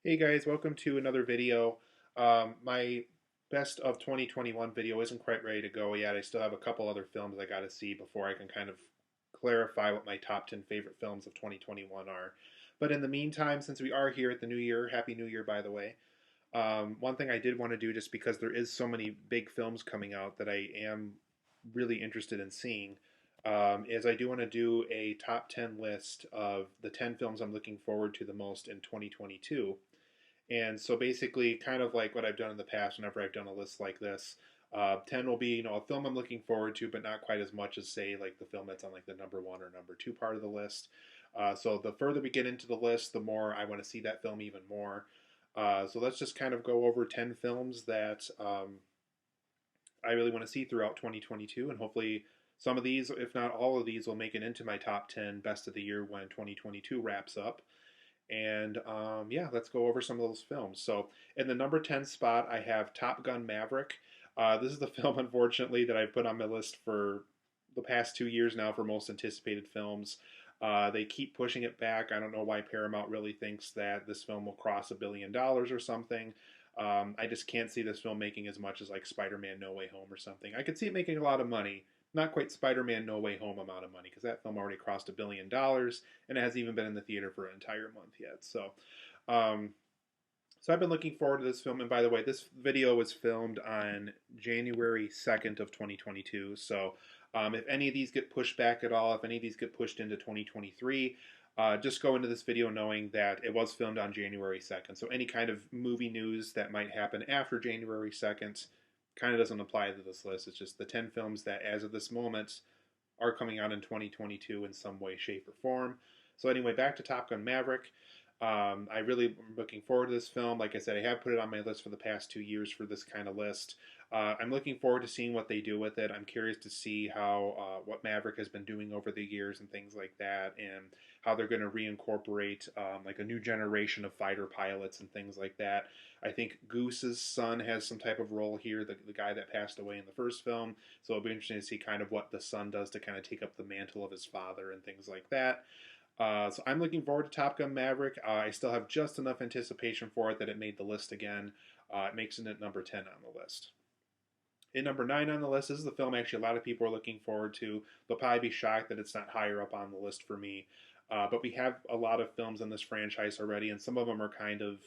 Hey guys, welcome to another video. My best of 2021 video isn't quite ready to go yet. I still have a couple other films I gotta see before I can kind of clarify what my top 10 favorite films of 2021 are. But in the meantime, since we are here at the new year, Happy New Year by the way, one thing I did want to do just because there is so many big films coming out that I am really interested in seeing is I do want to do a top 10 list of the 10 films I'm looking forward to the most in 2022. And so basically, kind of like what I've done in the past, whenever I've done a list like this, 10 will be, a film I'm looking forward to, but not quite as much as, say, like the film that's on like the number one or number two part of the list. So the further we get into the list, the more I want to see that film even more. So let's just kind of go over 10 films that I really want to see throughout 2022, and hopefully some of these, if not all of these, will make it into my top 10 best of the year when 2022 wraps up. And yeah, let's go over some of those films. So, in the number 10 spot, I have Top Gun Maverick. This is the film, unfortunately, that I've put on my list for the past 2 years now for most anticipated films. They keep pushing it back. I don't know why Paramount really thinks that this film will cross $1 billion or something. I just can't see this film making as much as like Spider-Man No Way Home or something. I could see it making a lot of money, not quite Spider-Man No Way Home amount of money, because that film already crossed $1 billion and it hasn't even been in the theater for an entire month yet. Um, so I've been looking forward to this film. And by the way, this video was filmed on January 2nd of 2022. So if any of these get pushed back at all, if any of these get pushed into 2023, just go into this video knowing that it was filmed on January 2nd. So any kind of movie news that might happen after January 2nd kind of doesn't apply to this list. It's just the 10 films that, as of this moment, are coming out in 2022 in some way, shape, or form. So, anyway, back to Top Gun Maverick. I really am looking forward to this film. Like I said, I have put it on my list for the past 2 years for this kind of list. I'm looking forward to seeing what they do with it. I'm curious to see how what Maverick has been doing over the years and things like that, and how they're going to reincorporate like a new generation of fighter pilots and things like that. I think Goose's son has some type of role here, the guy that passed away in the first film. So it'll be interesting to see kind of what the son does to kind of take up the mantle of his father and things like that. So I'm looking forward to Top Gun Maverick. I still have just enough anticipation for it that it made the list again. It makes it at number 10 on the list. In number 9 on the list, this is the film actually a lot of people are looking forward to. They'll probably be shocked that it's not higher up on the list for me. But we have a lot of films in this franchise already, and some of them are kind of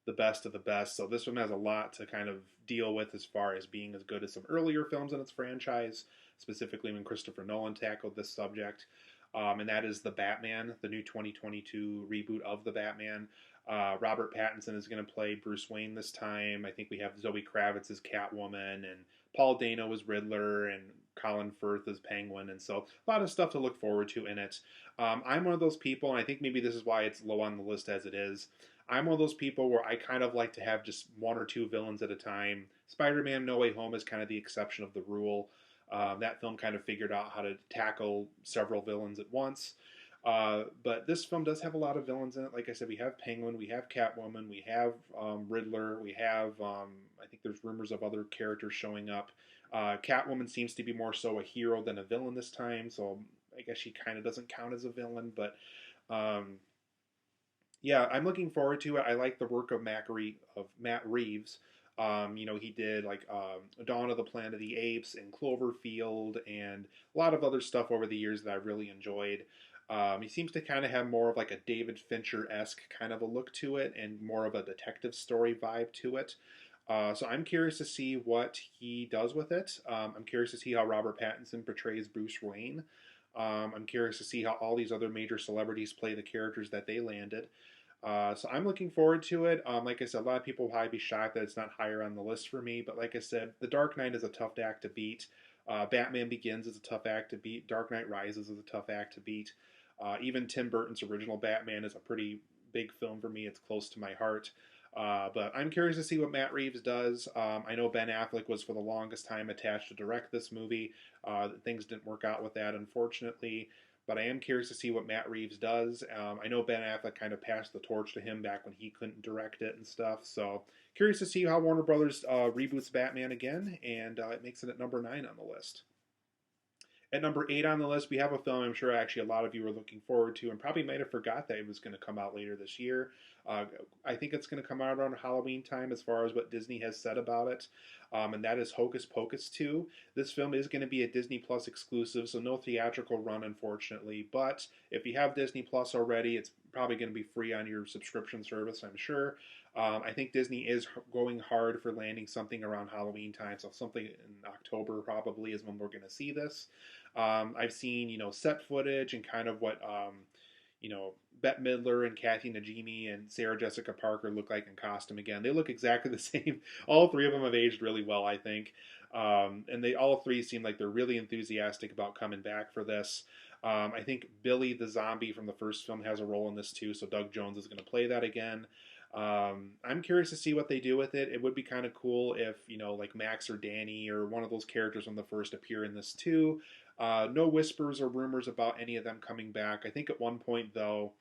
the best of the best. So this one has a lot to kind of deal with as far as being as good as some earlier films in its franchise, specifically when Christopher Nolan tackled this subject. And that is The Batman, the new 2022 reboot of The Batman. Robert Pattinson is going to play Bruce Wayne this time. I think we have Zoe Kravitz as Catwoman, and Paul Dano as Riddler, and Colin Firth as Penguin, and so a lot of stuff to look forward to in it. I'm one of those people, and I think maybe this is why it's low on the list as it is. I'm one of those people where I kind of like to have just one or two villains at a time. Spider-Man No Way Home is kind of the exception of the rule. That film kind of figured out how to tackle several villains at once. But this film does have a lot of villains in it. Like I said, we have Penguin, we have Catwoman, we have Riddler, we have, I think there's rumors of other characters showing up. Catwoman seems to be more so a hero than a villain this time, so I guess she kind of doesn't count as a villain. But yeah, I'm looking forward to it. I like the work of Matt Reeves. He did like Dawn of the Planet of the Apes and Cloverfield and a lot of other stuff over the years that I really enjoyed. He seems to kind of have more of like a David Fincher-esque kind of a look to it and more of a detective story vibe to it. So I'm curious to see what he does with it. I'm curious to see how Robert Pattinson portrays Bruce Wayne. I'm curious to see how all these other major celebrities play the characters that they landed. So I'm looking forward to it. Like I said, a lot of people will probably be shocked that it's not higher on the list for me. But like I said, The Dark Knight is a tough act to beat. Batman Begins is a tough act to beat. Dark Knight Rises is a tough act to beat. Even Tim Burton's original Batman is a pretty big film for me. It's close to my heart. But I'm curious to see what Matt Reeves does. I know Ben Affleck was for the longest time attached to direct this movie. Things didn't work out with that, unfortunately. But I am curious to see what Matt Reeves does. I know Ben Affleck kind of passed the torch to him back when he couldn't direct it and stuff. So curious to see how Warner Brothers reboots Batman again, and it makes it at number 9 on the list. At number 8 on the list, we have a film I'm sure actually a lot of you are looking forward to and probably might have forgot that it was going to come out later this year. Uh, I think it's going to come out around Halloween time as far as what Disney has said about it, and that is Hocus Pocus 2. This film is going to be a Disney Plus exclusive, so no theatrical run, unfortunately. But if you have Disney Plus already, it's probably going to be free on your subscription service, I'm sure. I think Disney is going hard for landing something around Halloween time, so something in October probably is when we're going to see this. I've seen, set footage and kind of what, Bette Midler and Kathy Najimy and Sarah Jessica Parker look like in costume again. They look exactly the same. All three of them have aged really well, I think. And they all three seem like they're really enthusiastic about coming back for this. I think Billy the zombie from the first film has a role in this too, so Doug Jones is going to play that again. I'm curious to see what they do with it. It would be kind of cool if, like Max or Danny or one of those characters from the first appear in this too. No whispers or rumors about any of them coming back. I think at one point, though,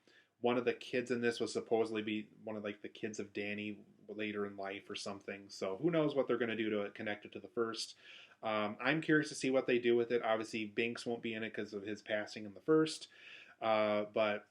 one of the kids in this was supposedly be one of like the kids of Danny later in life or something. So who knows what they're going to do to connect it to the first. I'm curious to see what they do with it. Obviously, Binks won't be in it because of his passing in the first. But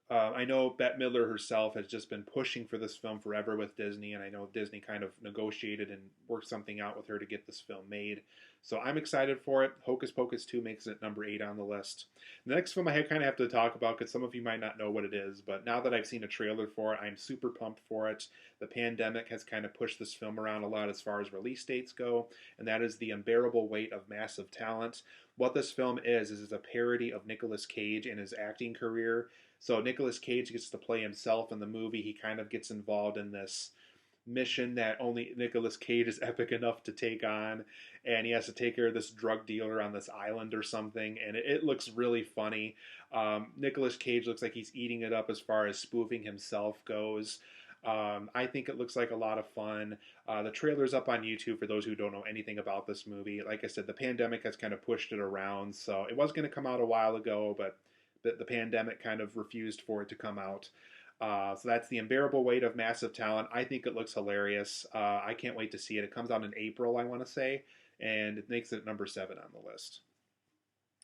I know Bette Midler herself has just been pushing for this film forever with Disney, and I know Disney kind of negotiated and worked something out with her to get this film made. So I'm excited for it. Hocus Pocus 2 makes it number 8 on the list. The next film I kind of have to talk about because some of you might not know what it is, but now that I've seen a trailer for it, I'm super pumped for it. The pandemic has kind of pushed this film around a lot as far as release dates go, and that is The Unbearable Weight of Massive Talent. What this film is a parody of Nicolas Cage and his acting career. So Nicolas Cage gets to play himself in the movie. He kind of gets involved in this mission that only Nicolas Cage is epic enough to take on, and he has to take care of this drug dealer on this island or something, and it looks really funny. Nicolas Cage looks like he's eating it up as far as spoofing himself goes. I think it looks like a lot of fun. The trailer's up on YouTube for those who don't know anything about this movie. Like I said, the pandemic has kind of pushed it around, so it was going to come out a while ago, but the pandemic kind of refused for it to come out. So that's The Unbearable Weight of Massive Talent. I think it looks hilarious. I can't wait to see it. It comes out in April, I want to say, and it makes it number 7 on the list.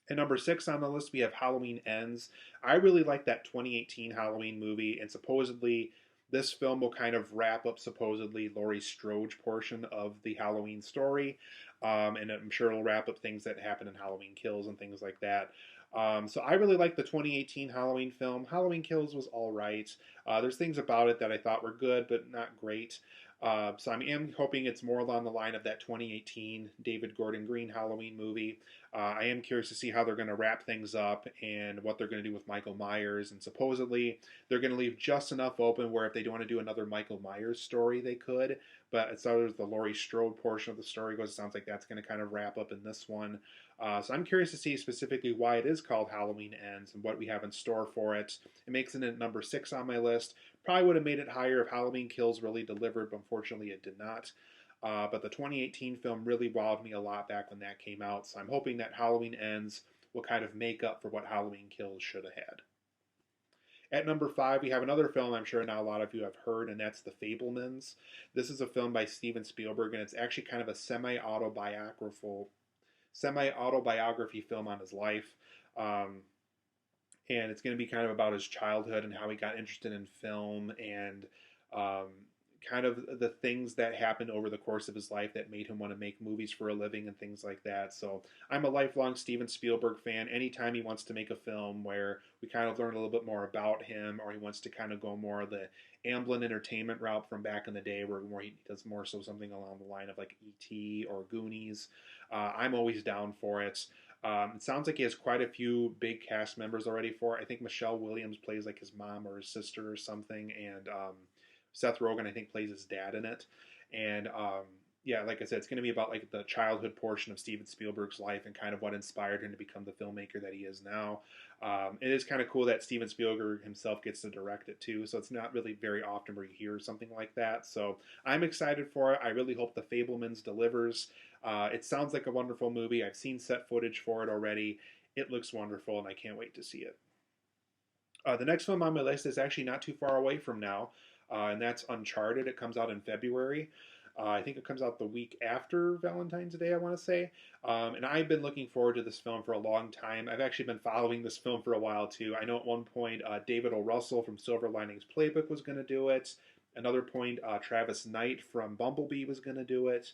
At number 6 on the list, we have Halloween Ends. I really like that 2018 Halloween movie, and supposedly this film will kind of wrap up supposedly Laurie Strode portion of the Halloween story, and I'm sure it'll wrap up things that happen in Halloween Kills and things like that. So I really like the 2018 Halloween film. Halloween Kills was all right. There's things about it that I thought were good, but not great. So I am hoping it's more along the line of that 2018 David Gordon Green Halloween movie. I am curious to see how they're going to wrap things up and what they're going to do with Michael Myers. And supposedly they're going to leave just enough open where if they do want to do another Michael Myers story, they could. But as far as the Laurie Strode portion of the story goes, it sounds like that's going to kind of wrap up in this one. So I'm curious to see specifically why it is called Halloween Ends and what we have in store for it. It makes it at number 6 on my list. Probably would have made it higher if Halloween Kills really delivered, but unfortunately it did not. But the 2018 film really wowed me a lot back when that came out, so I'm hoping that Halloween Ends will kind of make up for what Halloween Kills should have had. At number 5, we have another film I'm sure now a lot of you have heard, and that's The Fabelmans. This is a film by Steven Spielberg, and it's actually kind of a semi-autobiography film on his life. And it's going to be kind of about his childhood and how he got interested in film and kind of the things that happened over the course of his life that made him want to make movies for a living and things like that. So I'm a lifelong Steven Spielberg fan. Anytime he wants to make a film where we kind of learn a little bit more about him, or he wants to kind of go more of the Amblin Entertainment route from back in the day where he does more so something along the line of like E.T. or Goonies, I'm always down for it. It sounds like he has quite a few big cast members already for it. I think Michelle Williams plays like his mom or his sister or something, and Seth Rogen I think plays his dad in it. And yeah, like I said, it's going to be about like the childhood portion of Steven Spielberg's life and kind of what inspired him to become the filmmaker that he is now. It is kind of cool that Steven Spielberg himself gets to direct it too, so it's not really very often where you hear something like that. So I'm excited for it. I really hope The Fabelmans delivers. It sounds like a wonderful movie. I've seen set footage for it already. It looks wonderful, and I can't wait to see it. The next film on my list is actually not too far away from now, and that's Uncharted. It comes out in February. I think it comes out the week after Valentine's Day, I want to say. And I've been looking forward to this film for a long time. I've actually been following this film for a while too. I know at one point David O. Russell from Silver Linings Playbook was going to do it. Another point, Travis Knight from Bumblebee was going to do it.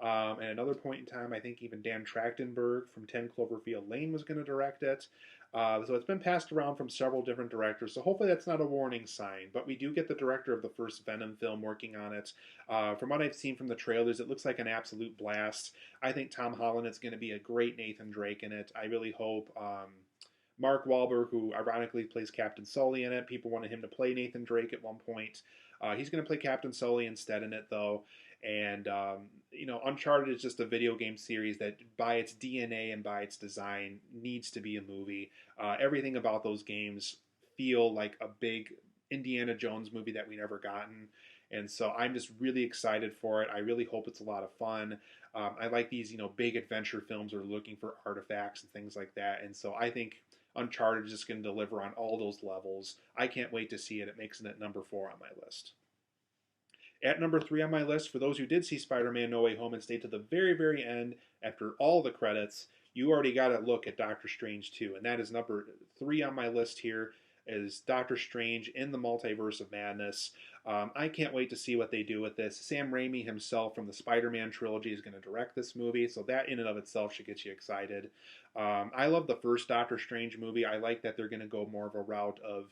And another point in time, I think even Dan Trachtenberg from 10 Cloverfield Lane was going to direct it. So it's been passed around from several different directors. So hopefully that's not a warning sign. But we do get the director of the first Venom film working on it. From what I've seen from the trailers, it looks like an absolute blast. I think Tom Holland is going to be a great Nathan Drake in it. I really hope. Mark Wahlberg, who ironically plays Captain Sully in it. People wanted him to play Nathan Drake at one point. He's going to play Captain Sully instead in it, though. And, Uncharted is just a video game series that, by its DNA and by its design, needs to be a movie. Everything about those games feel like a big Indiana Jones movie that we never gotten. And so I'm just really excited for it. I really hope it's a lot of fun. I like these, big adventure films are looking for artifacts and things like that. And so I think Uncharted is just going to deliver on all those levels. I can't wait to see it. It makes it at number 4 on my list. At number 3 on my list, for those who did see Spider-Man No Way Home and stayed to the very, very end after all the credits, you already got a look at Doctor Strange 2. And that is number 3 on my list here, is Doctor Strange in the Multiverse of Madness. I can't wait to see what they do with this. Sam Raimi himself from the Spider-Man trilogy is going to direct this movie, so that in and of itself should get you excited. I love the first Doctor Strange movie. I like that they're going to go more of a route of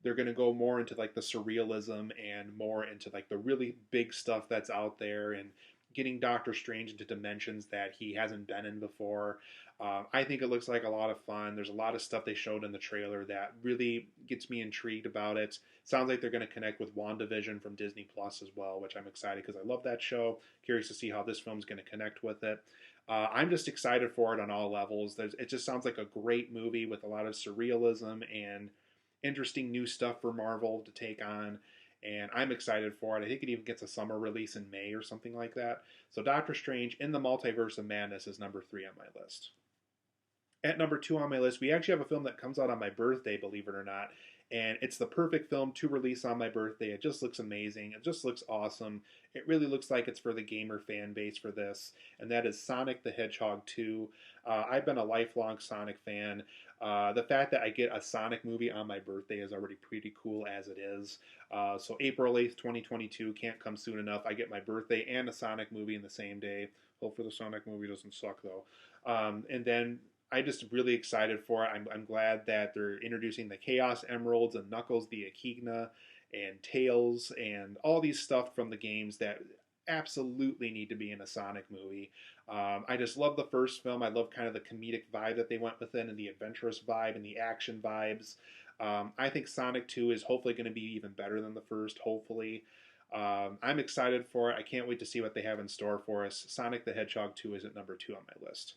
they're going to go more into like the surrealism and more into like the really big stuff that's out there and getting Doctor Strange into dimensions that he hasn't been in before. I think it looks like a lot of fun. There's a lot of stuff they showed in the trailer that really gets me intrigued about it. Sounds like they're going to connect with WandaVision from Disney Plus as well, which I'm excited because I love that show. Curious to see how this film's going to connect with it. I'm just excited for it on all levels. It just sounds like a great movie with a lot of surrealism and interesting new stuff for Marvel to take on, and I'm excited for it. I think it even gets a summer release in May or something like that. So Doctor Strange in the Multiverse of Madness is number 3 on my list. At number 2 on my list, we actually have a film that comes out on my birthday, believe it or not. And it's the perfect film to release on my birthday. It just looks amazing. It just looks awesome. It really looks like it's for the gamer fan base for this. And that is Sonic the Hedgehog 2. I've been a lifelong Sonic fan. The fact that I get a Sonic movie on my birthday is already pretty cool as it is. So April 8th, 2022 can't come soon enough. I get my birthday and a Sonic movie in the same day. Hopefully the Sonic movie doesn't suck though. And then I'm just really excited for it. I'm glad that they're introducing the Chaos Emeralds and Knuckles the Echidna and Tails and all these stuff from the games that absolutely need to be in a Sonic movie. I just love the first film. I love kind of the comedic vibe that they went with it and the adventurous vibe and the action vibes. I think Sonic 2 is hopefully going to be even better than the first, hopefully. I'm excited for it. I can't wait to see what they have in store for us. Sonic the Hedgehog 2 is at number 2 on my list.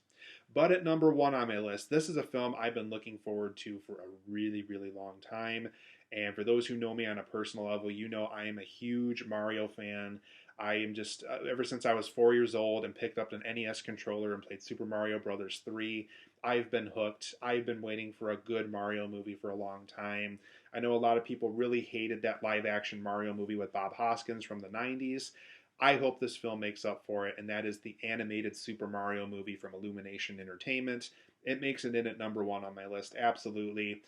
But at number 1 on my list, this is a film I've been looking forward to for a really, really long time. And for those who know me on a personal level, you know I am a huge Mario fan. I am just, ever since I was 4 years old and picked up an NES controller and played Super Mario Bros. 3, I've been hooked. I've been waiting for a good Mario movie for a long time. I know a lot of people really hated that live-action Mario movie with Bob Hoskins from the 90s. I hope this film makes up for it, and that is the animated Super Mario movie from Illumination Entertainment. It makes it in at number 1 on my list, absolutely.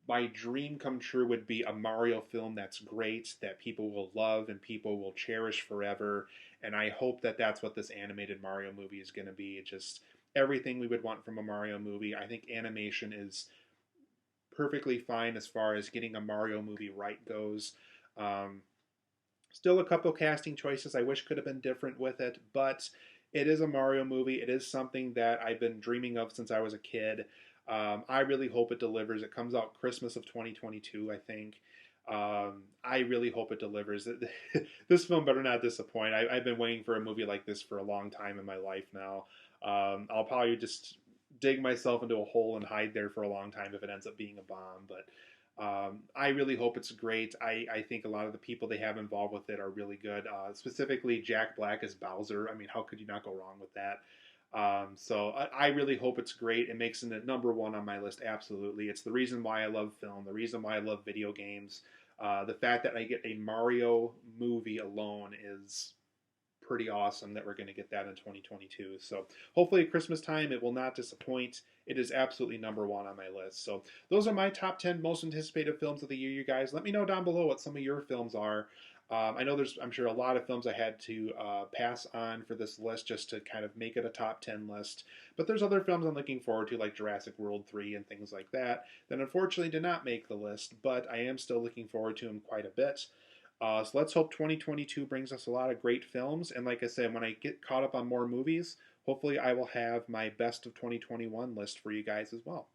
My dream come true would be a Mario film that's great, that people will love and people will cherish forever, and I hope that that's what this animated Mario movie is going to be. It's just everything we would want from a Mario movie. I think animation is perfectly fine as far as getting a Mario movie right goes. Still a couple casting choices I wish could have been different with it, but it is a Mario movie. It is something that I've been dreaming of since I was a kid. I really hope it delivers. It comes out Christmas of 2022, I think. I really hope it delivers. This film better not disappoint. I've been waiting for a movie like this for a long time in my life now. I'll probably just dig myself into a hole and hide there for a long time if it ends up being a bomb, but I really hope it's great. I think a lot of the people they have involved with it are really good. Specifically, Jack Black as Bowser. I mean, how could you not go wrong with that? So I really hope it's great. It makes it number 1 on my list, absolutely. It's the reason why I love film, the reason why I love video games. The fact that I get a Mario movie alone is pretty awesome that we're going to get that in 2022. So hopefully at Christmas time it will not disappoint. It is absolutely #1 on my list. So those are my top 10 most anticipated films of the year, you guys. Let me know down below what some of your films are. I know I'm sure, a lot of films I had to pass on for this list just to kind of make it a top 10 list. But there's other films I'm looking forward to, like Jurassic World 3 and things like that unfortunately did not make the list, but I am still looking forward to them quite a bit. So let's hope 2022 brings us a lot of great films. And like I said, when I get caught up on more movies, hopefully I will have my best of 2021 list for you guys as well.